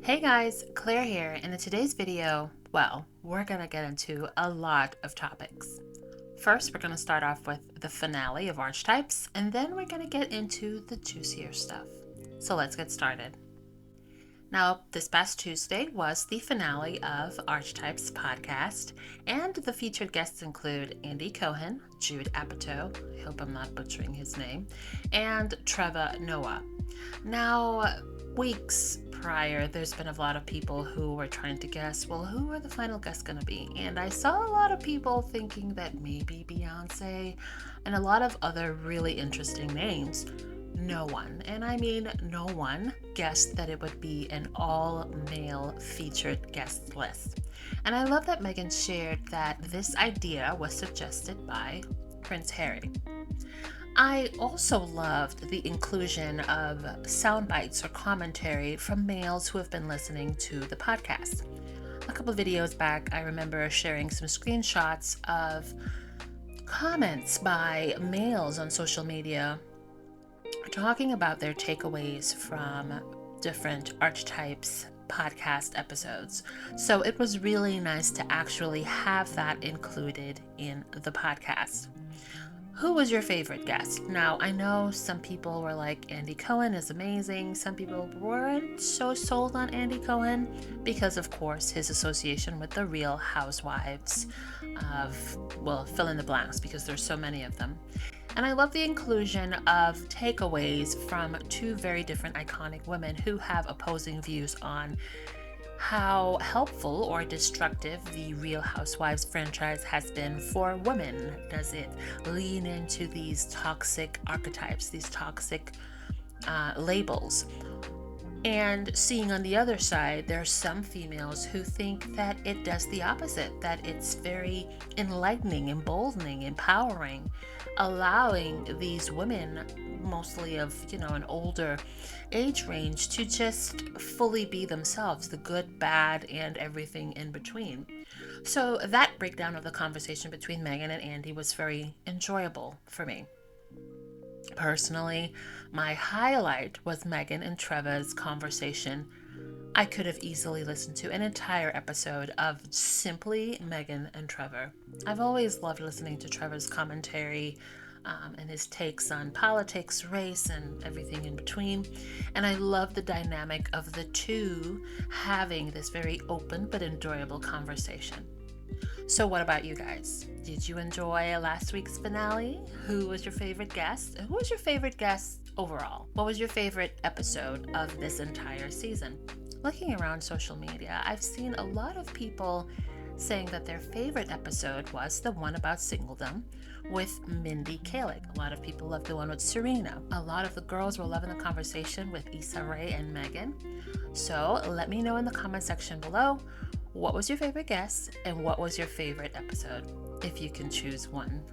Hey guys, Claire here, and in today's video, we're gonna get into a lot of topics. First, we're gonna start off with the finale of Archetypes, and then we're gonna get into the juicier stuff. So let's get started. Now, this past Tuesday was the finale of Archetypes podcast, and the featured guests include Andy Cohen, Jude Apatow, I hope I'm not butchering his name, and Trevor Noah. Now, weeks prior, there's been a lot of people who were trying to guess, well, who are the final guests going to be? And I saw a lot of people thinking that maybe Beyonce and a lot of other really interesting names. No one, and I mean no one, guessed that it would be an all-male featured guest list. And I love that Meghan shared that this idea was suggested by Prince Harry. I also loved the inclusion of sound bites or commentary from males who have been listening to the podcast. A couple of videos back, I remember sharing some screenshots of comments by males on social media talking about their takeaways from different Archetypes podcast episodes. So it was really nice to actually have that included in the podcast. Who was your favorite guest? Now, I know some people were like, Andy Cohen is amazing. Some people weren't so sold on Andy Cohen because, of course, his association with the Real Housewives of, fill in the blanks because there's so many of them. And I love the inclusion of takeaways from two very different iconic women who have opposing views on how helpful or destructive the Real Housewives franchise has been for women. Does it lean into these toxic archetypes, these toxic labels? And seeing on the other side, there are some females who think that it does the opposite, that it's very enlightening, emboldening, empowering, allowing these women, mostly of, an older age range, to just fully be themselves, the good, bad, and everything in between. So that breakdown of the conversation between Meghan and Andy was very enjoyable for me. Personally, my highlight was Meghan and Trevor's conversation. I could have easily listened to an entire episode of simply Meghan and Trevor. I've always loved listening to Trevor's commentary and his takes on politics, race, and everything in between. And I love the dynamic of the two having this very open but enjoyable conversation. So what about you guys? Did you enjoy last week's finale? Who was your favorite guest? Who was your favorite guest overall? What was your favorite episode of this entire season? Looking around social media, I've seen a lot of people saying that their favorite episode was the one about singledom with Mindy Kaling. A lot of people loved the one with Serena. A lot of the girls were loving the conversation with Issa Rae and Meghan. So let me know in the comment section below, what was your favorite guest and what was your favorite episode, if you can choose one.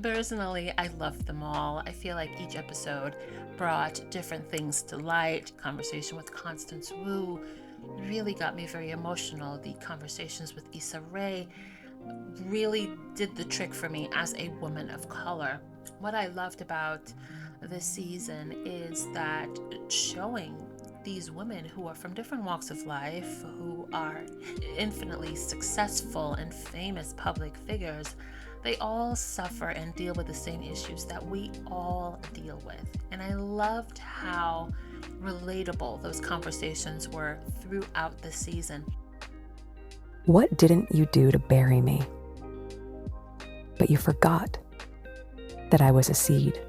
Personally, I loved them all. I feel like each episode brought different things to light. Conversation with Constance Wu really got me very emotional. The conversations with Issa Rae really did the trick for me as a woman of color. What I loved about this season is that showing these women who are from different walks of life, who are infinitely successful and famous public figures, they all suffer and deal with the same issues that we all deal with. And I loved how relatable those conversations were throughout the season. What didn't you do to bury me? But you forgot that I was a seed.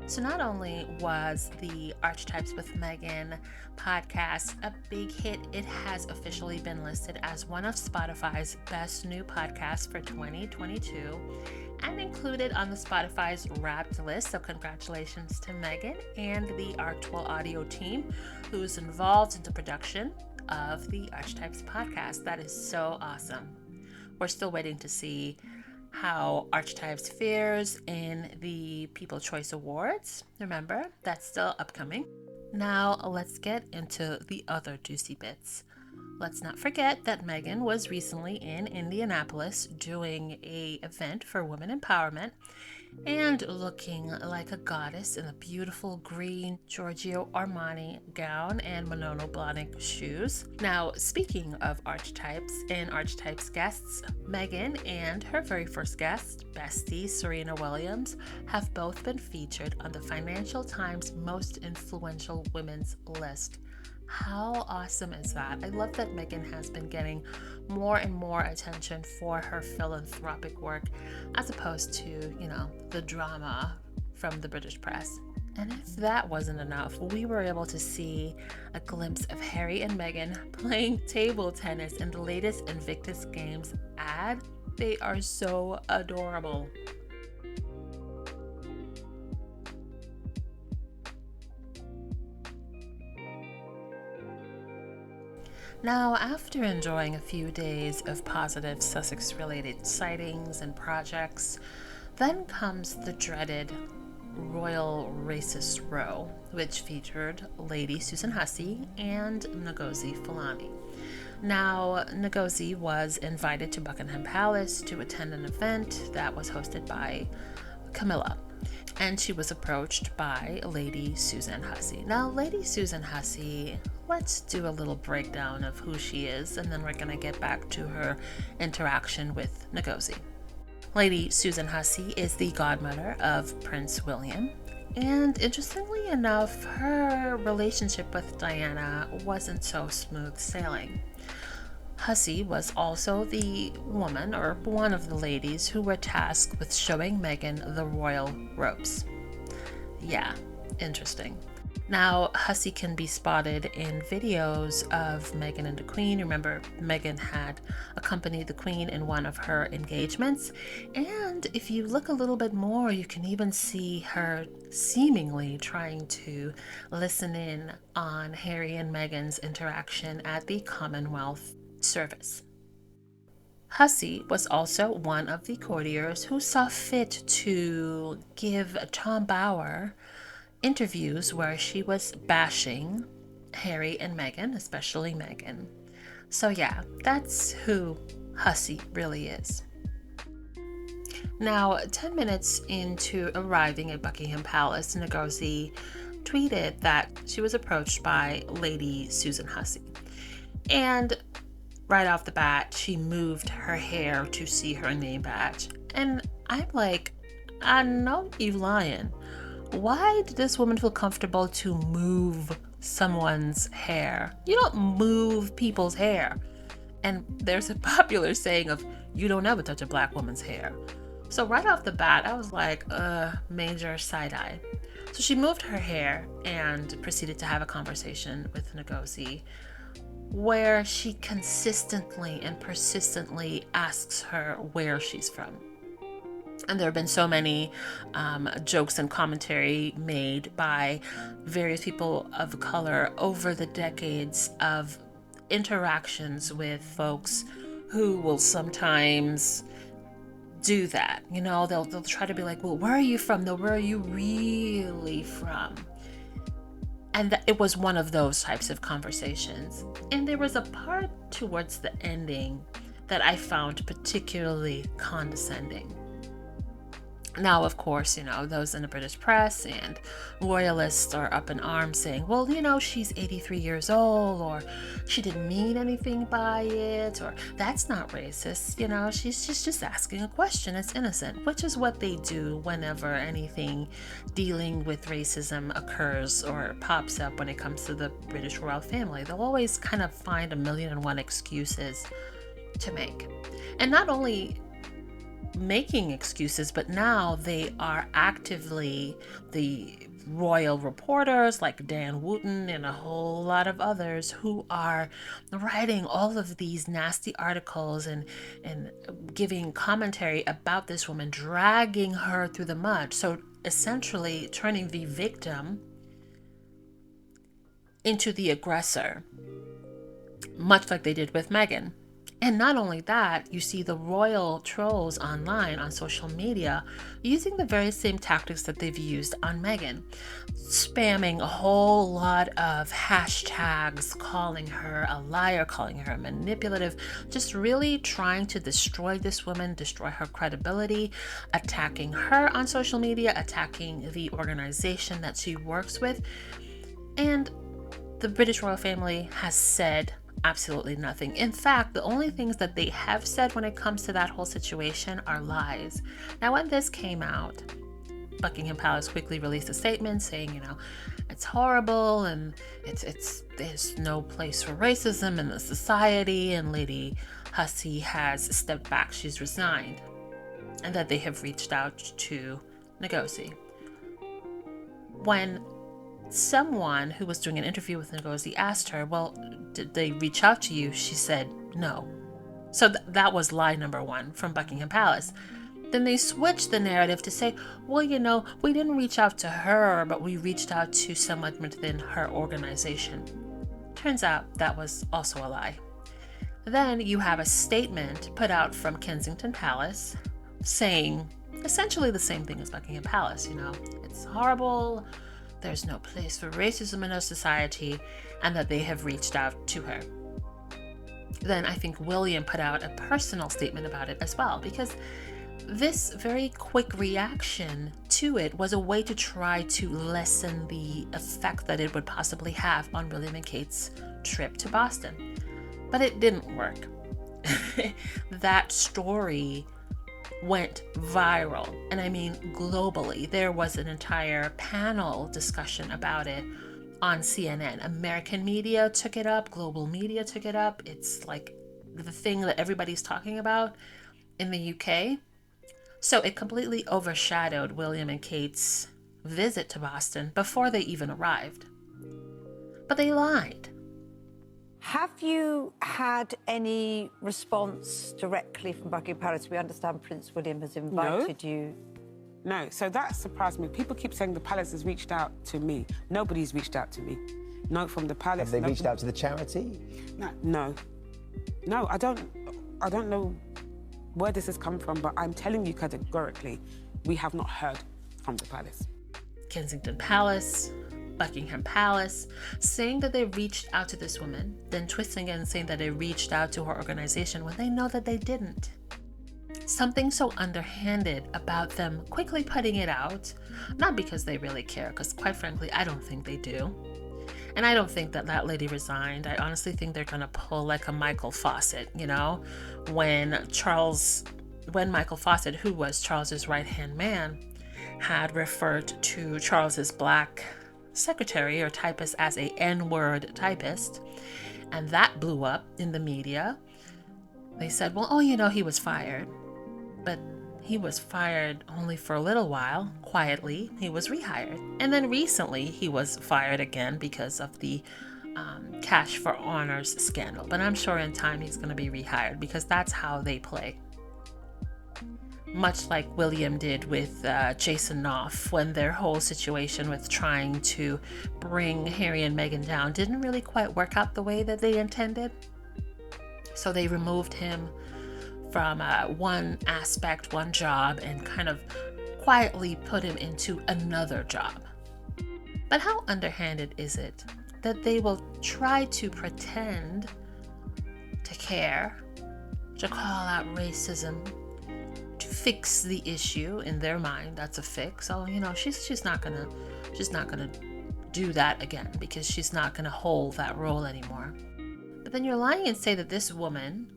So not only was the Archetypes with Meghan podcast a big hit, it has officially been listed as one of Spotify's best new podcasts for 2022 and included on the Spotify's Wrapped list. So congratulations to Meghan and the Artwell Audio team who's involved in the production of the Archetypes podcast. That is so awesome. We're still waiting to see how Archetypes fares in the People's Choice Awards. Remember, that's still upcoming. Now let's get into the other juicy bits. Let's not forget that Meghan was recently in Indianapolis doing an event for women empowerment, and looking like a goddess in a beautiful green Giorgio Armani gown and Monono Blahnik shoes. Now, speaking of archetypes and archetypes guests, Meghan and her very first guest, bestie Serena Williams, have both been featured on the Financial Times Most Influential Women's list. How awesome is that? I love that Meghan has been getting more and more attention for her philanthropic work as opposed to, the drama from the British press. And if that wasn't enough, we were able to see a glimpse of Harry and Meghan playing table tennis in the latest Invictus Games ad. They are so adorable. Now, after enjoying a few days of positive Sussex-related sightings and projects, then comes the dreaded Royal Racist Row, which featured Lady Susan Hussey and Ngozi Fulani. Now, Ngozi was invited to Buckingham Palace to attend an event that was hosted by Camilla, and she was approached by Lady Susan Hussey. Now, Lady Susan Hussey, let's do a little breakdown of who she is, and then we're going to get back to her interaction with Ngozi. Lady Susan Hussey is the godmother of Prince William, and interestingly enough, her relationship with Diana wasn't so smooth sailing. Hussey was also the woman, or one of the ladies, who were tasked with showing Meghan the royal ropes. Yeah, interesting. Now, Hussey can be spotted in videos of Meghan and the Queen. Remember, Meghan had accompanied the Queen in one of her engagements. And if you look a little bit more, you can even see her seemingly trying to listen in on Harry and Meghan's interaction at the Commonwealth service. Hussey was also one of the courtiers who saw fit to give Tom Bower interviews where she was bashing Harry and Meghan, especially Meghan. So yeah, that's who Hussey really is. Now, 10 minutes into arriving at Buckingham Palace, Ngozi tweeted that she was approached by Lady Susan Hussey. And right off the bat, she moved her hair to see her name badge. And I'm like, I know you lying. Why did this woman feel comfortable to move someone's hair? You don't move people's hair. And there's a popular saying of, you don't ever touch a black woman's hair. So right off the bat, I was like, major side eye. So she moved her hair and proceeded to have a conversation with Ngozi, where she consistently and persistently asks her where she's from. And there have been so many jokes and commentary made by various people of color over the decades of interactions with folks who will sometimes do that. They'll try to be like, well, where are you from? No, where are you really from? And it was one of those types of conversations. And there was a part towards the ending that I found particularly condescending. Now, of course, those in the British press and royalists are up in arms saying, well, she's 83 years old, or she didn't mean anything by it, or that's not racist. She's just asking a question. It's innocent, which is what they do whenever anything dealing with racism occurs or pops up when it comes to the British royal family. They'll always kind of find 1,000,001 excuses to make. And not only making excuses, but now they are actively, the royal reporters like Dan Wooten and a whole lot of others, who are writing all of these nasty articles and giving commentary about this woman, dragging her through the mud. So essentially turning the victim into the aggressor, much like they did with Meghan. And not only that, you see the royal trolls online on social media using the very same tactics that they've used on Meghan, spamming a whole lot of hashtags, calling her a liar, calling her manipulative, just really trying to destroy this woman, destroy her credibility, attacking her on social media, attacking the organization that she works with. And the British royal family has said absolutely nothing. In fact, the only things that they have said when it comes to that whole situation are lies. Now, when this came out, Buckingham Palace quickly released a statement saying, it's horrible and there's no place for racism in the society, and Lady Hussey has stepped back, she's resigned, and that they have reached out to Ngozi. When someone who was doing an interview with Ngozi asked her, well, did they reach out to you? She said no. So that was lie number one from Buckingham Palace. Then they switched the narrative to say, well, we didn't reach out to her, but we reached out to someone within her organization. Turns out that was also a lie. Then you have a statement put out from Kensington Palace saying essentially the same thing as Buckingham Palace. It's horrible, there's no place for racism in our society, and that they have reached out to her. Then I think William put out a personal statement about it as well, because this very quick reaction to it was a way to try to lessen the effect that it would possibly have on William and Kate's trip to Boston. But it didn't work. That story went viral, and I mean globally. There was an entire panel discussion about it on CNN. American media took it up, global media took it up. It's like the thing that everybody's talking about in the UK. So it completely overshadowed William and Kate's visit to Boston before they even arrived. But they lied. Have you had any response directly from Buckingham Palace? We understand Prince William has invited you. No, so that surprised me. People keep saying the palace has reached out to me. Nobody's reached out to me. No, from the palace. Have they reached out to the charity? No, I don't know where this has come from, but I'm telling you categorically, we have not heard from the palace. Kensington Palace, Buckingham Palace, saying that they reached out to this woman, then twisting it and saying that they reached out to her organization when they know that they didn't. Something so underhanded about them quickly putting it out, not because they really care, because quite frankly, I don't think they do. And I don't think that lady resigned. I honestly think they're going to pull like a Michael Fawcett, when Michael Fawcett, who was Charles's right-hand man, had referred to Charles's black secretary or typist as a N-word typist, and that blew up in the media. They said, well, he was fired. But he was fired only for a little while. Quietly, he was rehired. And then recently, he was fired again because of the Cash for Honors scandal. But I'm sure in time he's going to be rehired, because that's how they play. Much like William did with Jason Knopf, when their whole situation with trying to bring Harry and Meghan down didn't really quite work out the way that they intended. So they removed him from one aspect, one job, and kind of quietly put him into another job. But how underhanded is it that they will try to pretend to care, to call out racism, to fix the issue in their mind? That's a fix. Oh, she's not gonna do that again, because she's not gonna hold that role anymore. But then you're lying and say that this woman,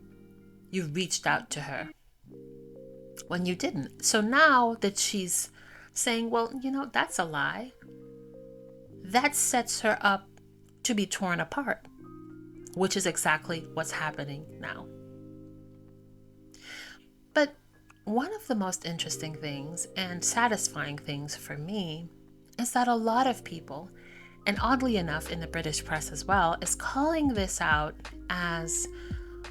you reached out to her when you didn't. So now that she's saying, well, that's a lie, that sets her up to be torn apart, which is exactly what's happening now. But one of the most interesting things and satisfying things for me is that a lot of people, and oddly enough in the British press as well, is calling this out as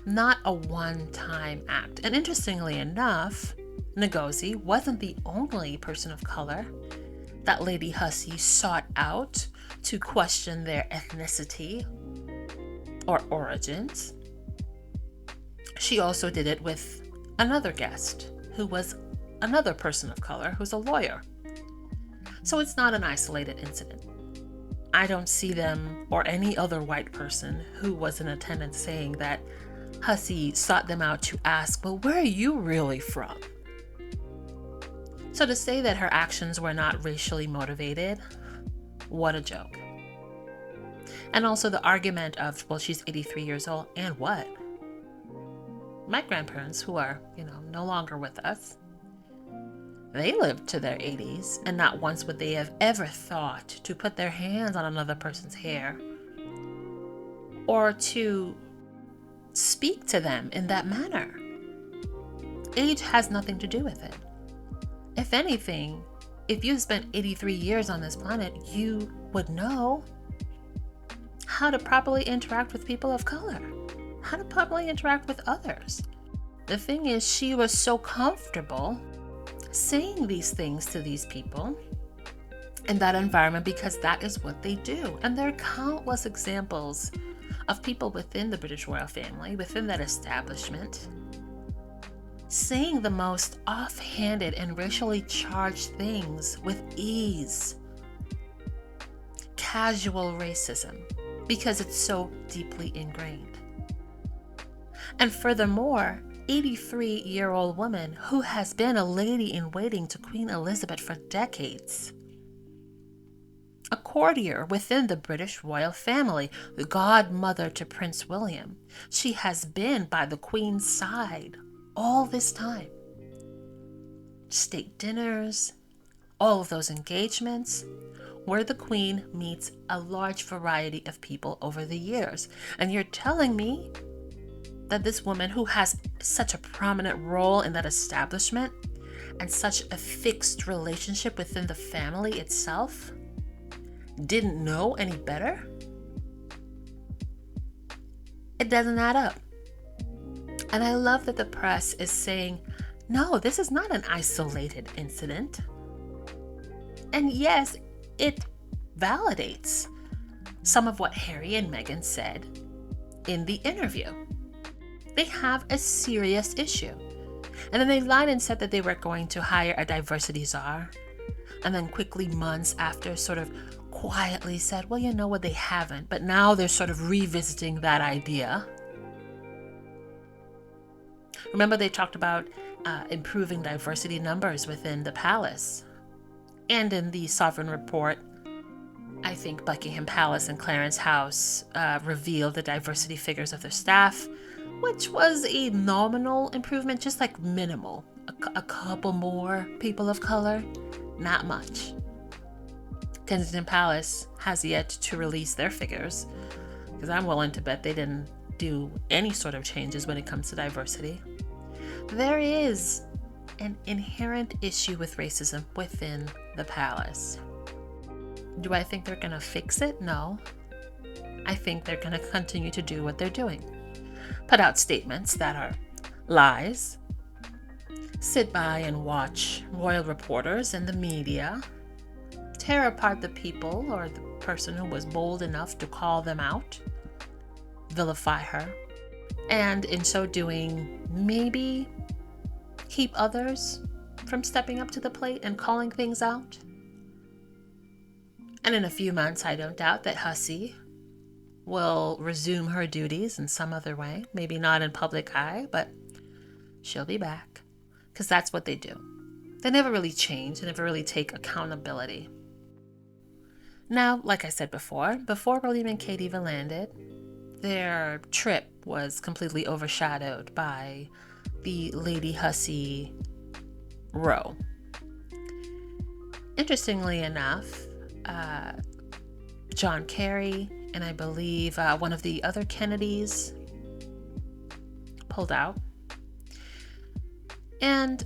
not a one-time act. And interestingly enough, Ngozi wasn't the only person of color that Lady Hussey sought out to question their ethnicity or origins. she also did it with another guest who was another person of color who's a lawyer. So it's not an isolated incident. I don't see them or any other white person who was in attendance saying that Hussey sought them out to ask, well, where are you really from? So to say that her actions were not racially motivated, what a joke. And also the argument of, well, she's 83 years old, and what? My grandparents, who are, no longer with us, they lived to their 80s, and not once would they have ever thought to put their hands on another person's hair or to speak to them in that manner. Age has nothing to do with it. If anything, if you spent 83 years on this planet, you would know how to properly interact with people of color, how to properly interact with others. The thing is, she was so comfortable saying these things to these people in that environment because that is what they do. And there are countless examples of people within the British royal family, within that establishment, saying the most offhanded and racially charged things with ease. Casual racism, because it's so deeply ingrained. And furthermore, 83-year-old woman who has been a lady in waiting to Queen Elizabeth for decades. A courtier within the British royal family, the godmother to Prince William. She has been by the Queen's side all this time. State dinners, all of those engagements, where the Queen meets a large variety of people over the years. And you're telling me that this woman who has such a prominent role in that establishment and such a fixed relationship within the family itself didn't know any better? It doesn't add up. And I love that the press is saying, no, this is not an isolated incident. And yes, it validates some of what Harry and Meghan said in the interview. They have a serious issue. And then they lied and said that they were going to hire a diversity czar. And then quickly, months after, sort of quietly said, well, you know what, they haven't. But now they're sort of revisiting that idea. Remember, they talked about improving diversity numbers within the palace. And in the Sovereign Report, I think Buckingham Palace and Clarence House revealed the diversity figures of their staff, which was a nominal improvement, just like minimal. A couple more people of color, not much. Kensington Palace has yet to release their figures, because I'm willing to bet they didn't do any sort of changes when it comes to diversity. There is an inherent issue with racism within the palace. Do I think they're going to fix it? No. I think they're going to continue to do what they're doing. Put out statements that are lies. Sit by and watch royal reporters and the media tear apart the people or the person who was bold enough to call them out, vilify her, and in so doing, maybe keep others from stepping up to the plate and calling things out. And in a few months, I don't doubt that Hussey will resume her duties in some other way. Maybe not in public eye, but she'll be back. Because that's what they do. They never really change. They never really take accountability. Now, like I said before William and Kate even landed, their trip was completely overshadowed by the Lady Hussey row. Interestingly enough, John Kerry and I believe one of the other Kennedys pulled out. And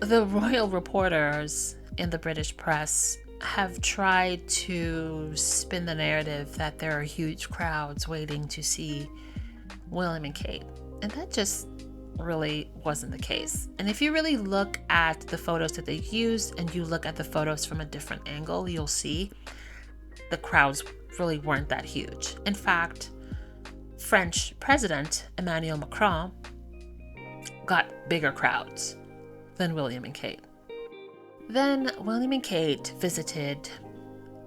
the royal reporters in the British press have tried to spin the narrative that there are huge crowds waiting to see William and Kate. And that just really wasn't the case. And if you really look at the photos that they used and you look at the photos from a different angle, you'll see the crowds really weren't that huge. In fact, French President Emmanuel Macron got bigger crowds than William and Kate. Then William and Kate visited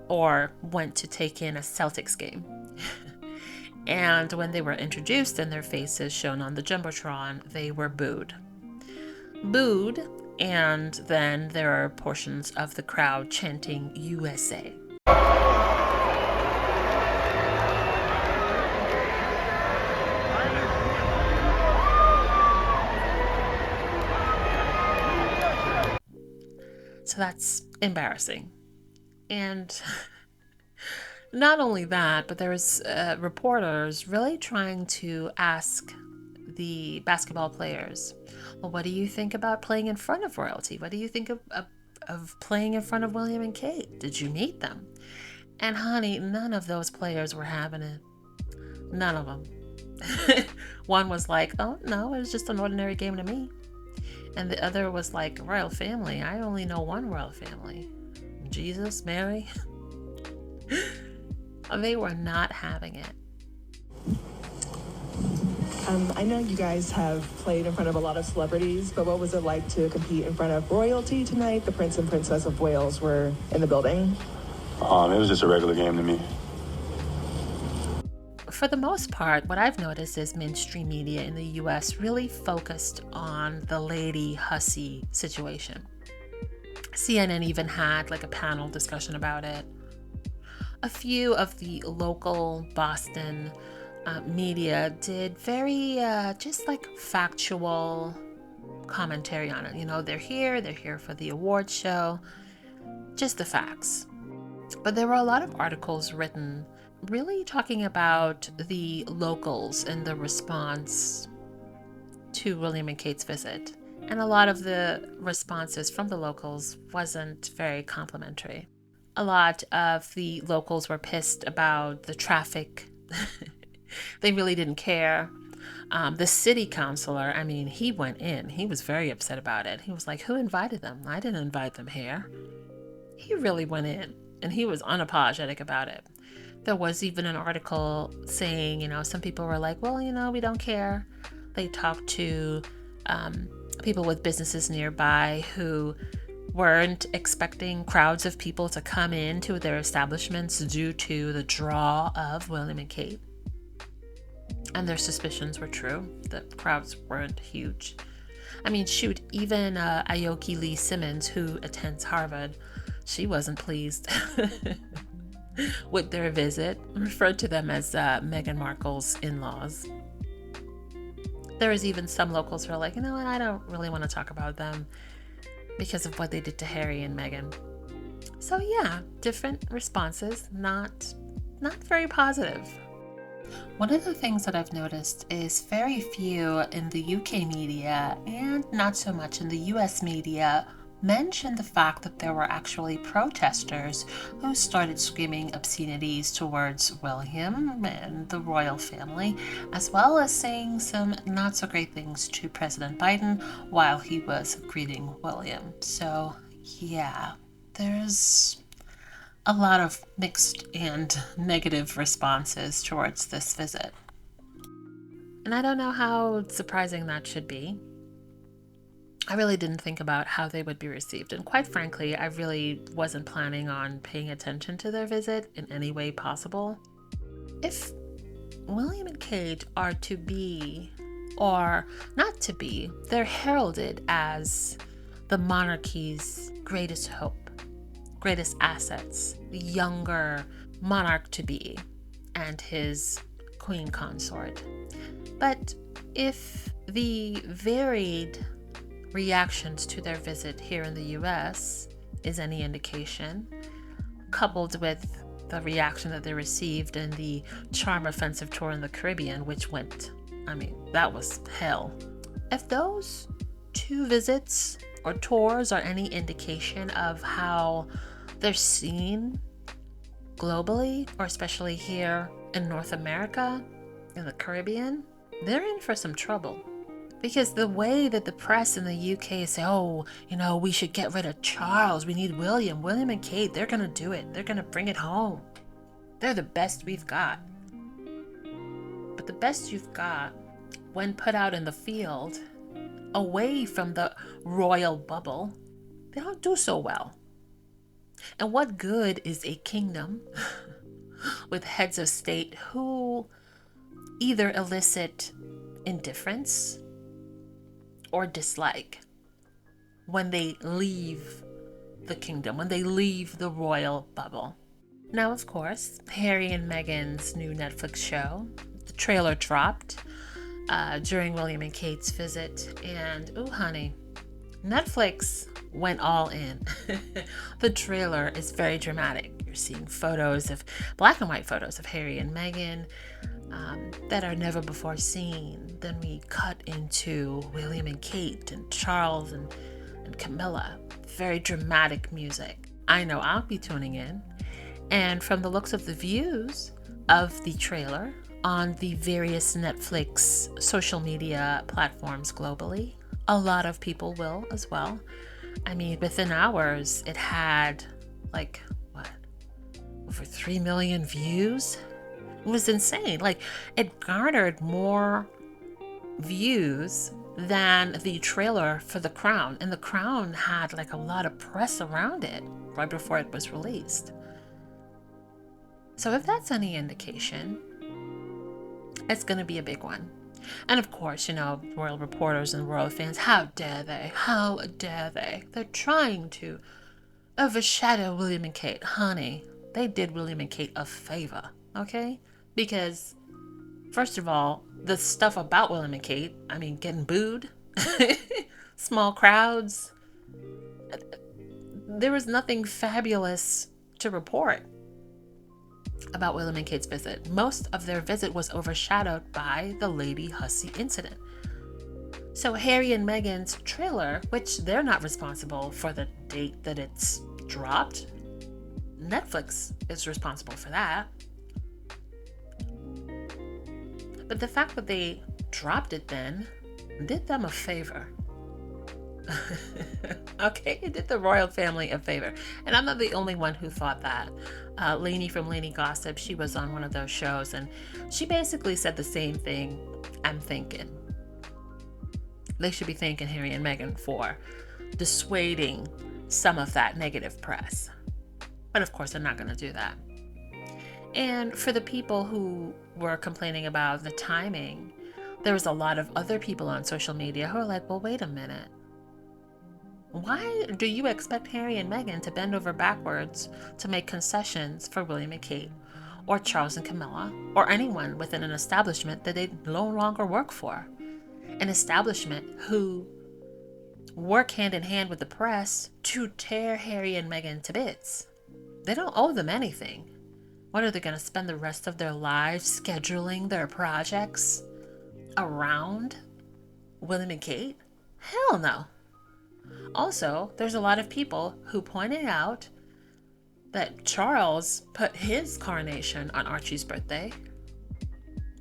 or went to take in a Celtics game. And when they were introduced and their faces shown on the Jumbotron, they were booed. And then there are portions of the crowd chanting USA. So that's embarrassing. And not only that, but there was reporters really trying to ask the basketball players, well, what do you think about playing in front of royalty? What do you think of playing in front of William and Kate? Did you meet them? And honey, none of those players were having it. None of them. One was like, oh, no, it was just an ordinary game to me. And the other was like, royal family. I only know one royal family. Jesus, Mary. They were not having it. I know you guys have played in front of a lot of celebrities, but what was it like to compete in front of royalty tonight? The Prince and Princess of Wales were in the building. It was just a regular game to me. For the most part, what I've noticed is mainstream media in the US really focused on the Lady Hussey situation. CNN even had like a panel discussion about it. A few of the local Boston media did very just like factual commentary on it. You know, they're here for the award show, just the facts. But there were a lot of articles written really talking about the locals and the response to William and Kate's visit. And a lot of the responses from the locals wasn't very complimentary. A lot of the locals were pissed about the traffic. They really didn't care. The city councilor, I mean, he went in. He was very upset about it. He was like, who invited them? I didn't invite them here. He really went in, and he was unapologetic about it. There was even an article saying, some people were like, well, we don't care. They talked to people with businesses nearby who weren't expecting crowds of people to come into their establishments due to the draw of William and Kate. And their suspicions were true. The crowds weren't huge. I mean, shoot, even Aoki Lee Simmons, who attends Harvard, she wasn't pleased with their visit, referred to them as Meghan Markle's in-laws. There was even some locals who are like, what, I don't really want to talk about them because of what they did to Harry and Meghan. So yeah, different responses, not very positive. One of the things that I've noticed is very few in the UK media and not so much in the US media mentioned the fact that there were actually protesters who started screaming obscenities towards William and the royal family, as well as saying some not so great things to President Biden while he was greeting William. So yeah, there's a lot of mixed and negative responses towards this visit. And I don't know how surprising that should be. I really didn't think about how they would be received. And quite frankly, I really wasn't planning on paying attention to their visit in any way possible. If William and Kate are to be, or not to be, they're heralded as the monarchy's greatest hope, greatest assets, the younger monarch to be, and his queen consort. But if the varied reactions to their visit here in the US is any indication, coupled with the reaction that they received in the Charm Offensive tour in the Caribbean, which went, that was hell. If those two visits or tours are any indication of how they're seen globally, or especially here in North America, in the Caribbean, they're in for some trouble. Because the way that the press in the UK say, we should get rid of Charles, we need William and Kate, they're going to do it. They're going to bring it home. They're the best we've got. But the best you've got, when put out in the field, away from the royal bubble, they don't do so well. And what good is a kingdom with heads of state who either elicit indifference or dislike when they leave the kingdom, when they leave the royal bubble? Now, of course, Harry and Meghan's new Netflix show, the trailer dropped during William and Kate's visit, and ooh, honey, Netflix went all in. The trailer is very dramatic. You're seeing photos of black and white photos of Harry and Meghan that are never before seen. Then we cut into William and Kate and Charles and Camilla. Very dramatic music. I know I'll be tuning in. And from the looks of the views of the trailer on the various Netflix social media platforms globally, a lot of people will as well. I mean, within hours, it had like, what, over 3 million views? It was insane. Like, it garnered more views than the trailer for The Crown. And The Crown had like a lot of press around it right before it was released. So if that's any indication, it's going to be a big one. And of course, you know, royal reporters and royal fans, how dare they? How dare they? They're trying to overshadow William and Kate. Honey, they did William and Kate a favor, okay? Because, first of all, the stuff about William and Kate, I mean, getting booed, small crowds, there was nothing fabulous to report about William and Kate's visit. Most of their visit was overshadowed by the Lady Hussey incident. So Harry and Meghan's trailer, which they're not responsible for the date that it's dropped, Netflix is responsible for that. But the fact that they dropped it then did them a favor. Okay, it did the royal family a favor. And I'm not the only one who thought that. Lainey from Lainey Gossip, she was on one of those shows, and she basically said the same thing I'm thinking. They should be thanking Harry and Meghan for dissuading some of that negative press. But of course, they're not going to do that. And for the people who were complaining about the timing, there was a lot of other people on social media who are like, well, wait a minute. Why do you expect Harry and Meghan to bend over backwards to make concessions for William and Kate, or Charles and Camilla, or anyone within an establishment that they no longer work for? An establishment who work hand in hand with the press to tear Harry and Meghan to bits. They don't owe them anything. What, are they going to spend the rest of their lives scheduling their projects around William and Kate? Hell no. Also, there's a lot of people who pointed out that Charles put his coronation on Archie's birthday.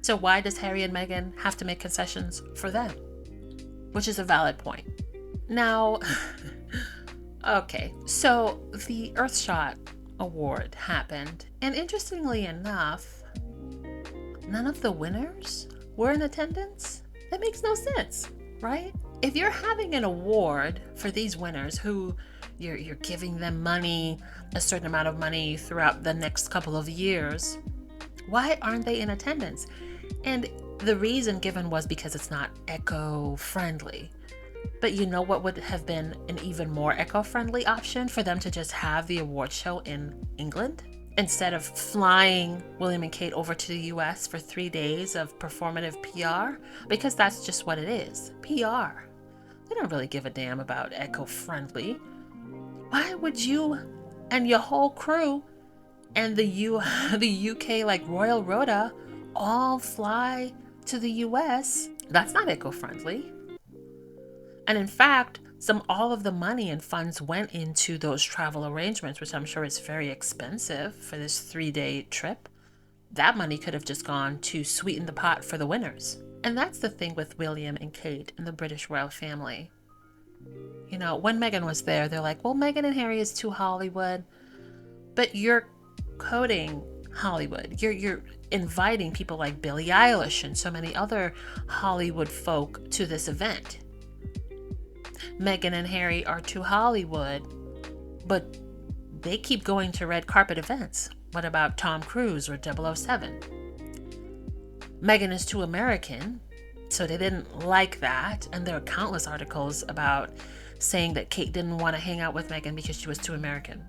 So why does Harry and Meghan have to make concessions for them? Which is a valid point. Now, okay, so the Earthshot Award happened, and interestingly enough, none of the winners were in attendance. That makes no sense, right? If you're having an award for these winners who you're giving them money, a certain amount of money throughout the next couple of years, why aren't they in attendance? And the reason given was because it's not eco-friendly. But you know what would have been an even more eco-friendly option? For them to just have the award show in England instead of flying William and Kate over to the US for 3 days of performative PR, because that's just what it is, PR. They don't really give a damn about eco-friendly. Why would you and your whole crew and the UK, like Royal Rota, all fly to the US? That's not eco-friendly. And in fact, all of the money and funds went into those travel arrangements, which I'm sure is very expensive for this 3-day trip. That money could have just gone to sweeten the pot for the winners. And that's the thing with William and Kate and the British royal family. You know, when Meghan was there, they're like, well, Meghan and Harry is too Hollywood. But you're coding Hollywood. You're inviting people like Billie Eilish and so many other Hollywood folk to this event. Meghan and Harry are too Hollywood, but they keep going to red carpet events. What about Tom Cruise or 007? Meghan is too American, so they didn't like that, and there are countless articles about saying that Kate didn't want to hang out with Meghan because she was too American.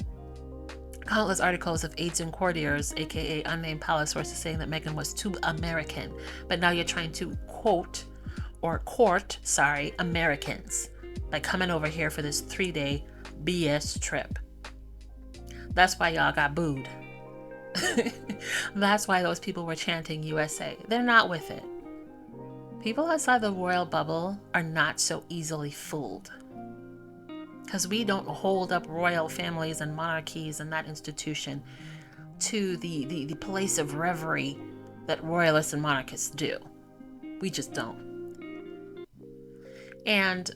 Countless articles of aides and courtiers, aka unnamed palace sources, saying that Meghan was too American. But now you're trying to court Americans by coming over here for this 3-day BS trip. That's why y'all got booed. That's why those people were chanting USA. They're not with it. People outside the royal bubble are not so easily fooled, because we don't hold up royal families and monarchies and that institution to the place of reverie that royalists and monarchists do. We just don't. And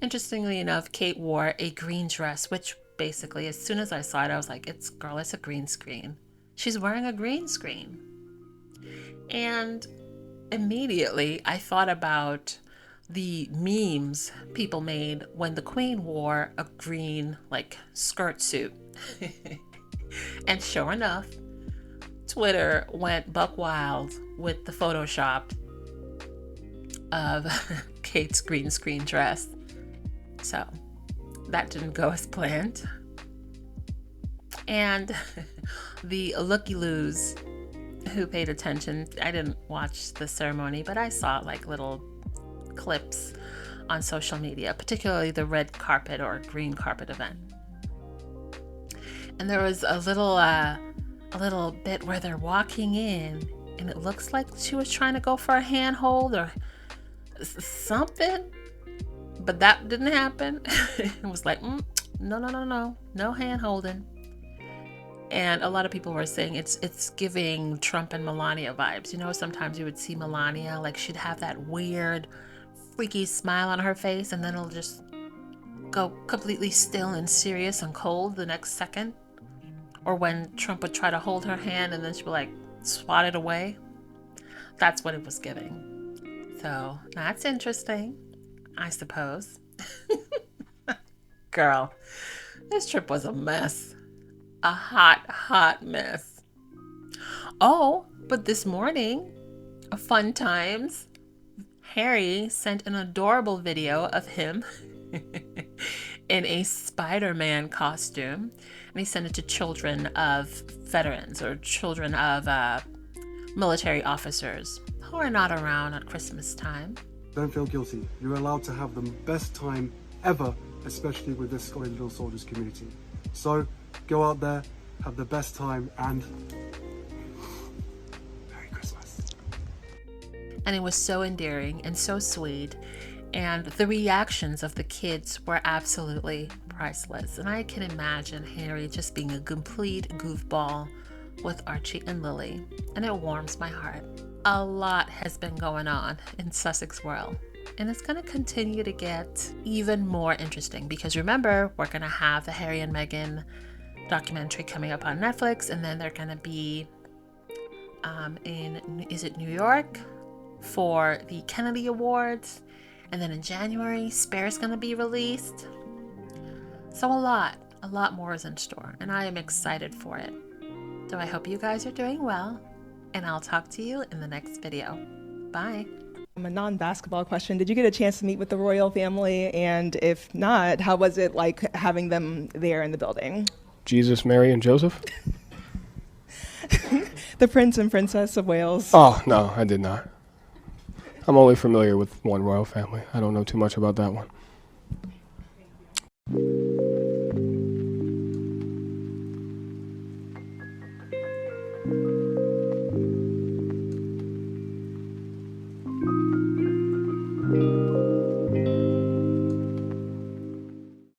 interestingly enough, Kate wore a green dress, which basically, as soon as I saw it, I was like, it's a green screen. She's wearing a green screen. And immediately I thought about the memes people made when the Queen wore a green skirt suit. And sure enough, Twitter went buck wild with the Photoshop of Kate's green screen dress. So that didn't go as planned. And the looky-loos who paid attention, I didn't watch the ceremony, but I saw little clips on social media, particularly the red carpet or green carpet event. And there was a little bit where they're walking in, and it looks like she was trying to go for a handhold or something, but that didn't happen. It was like, no hand holding. And a lot of people were saying it's giving Trump and Melania vibes. You know, sometimes you would see Melania, she'd have that weird, freaky smile on her face, and then it'll just go completely still and serious and cold the next second. Or when Trump would try to hold her hand and then she'd be swat it away. That's what it was giving. So that's interesting, I suppose. Girl, this trip was a mess. A hot mess. Oh, but this morning, fun times, Harry sent an adorable video of him in a Spider-Man costume, and he sent it to children of veterans or children of military officers who are not around at Christmas time. Don't feel guilty. You're allowed to have the best time ever, especially with this Scotty Little Soldiers community. So go out there, have the best time, and Merry Christmas. And it was so endearing and so sweet, and the reactions of the kids were absolutely priceless. And I can imagine Harry just being a complete goofball with Archie and Lily, and it warms my heart. A lot has been going on in Sussex world, and it's going to continue to get even more interesting, because remember, we're going to have the Harry and Meghan documentary coming up on Netflix, and then they're going to be in New York for the Kennedy Awards, and then in January Spare's going to be released. So a lot more is in store, and I am excited for it. So I hope you guys are doing well, and I'll talk to you in the next video. Bye. A non-basketball question. Did you get a chance to meet with the royal family? And if not, how was it having them there in the building? Jesus, Mary, and Joseph? The Prince and Princess of Wales. Oh, no, I did not. I'm only familiar with one royal family. I don't know too much about that one.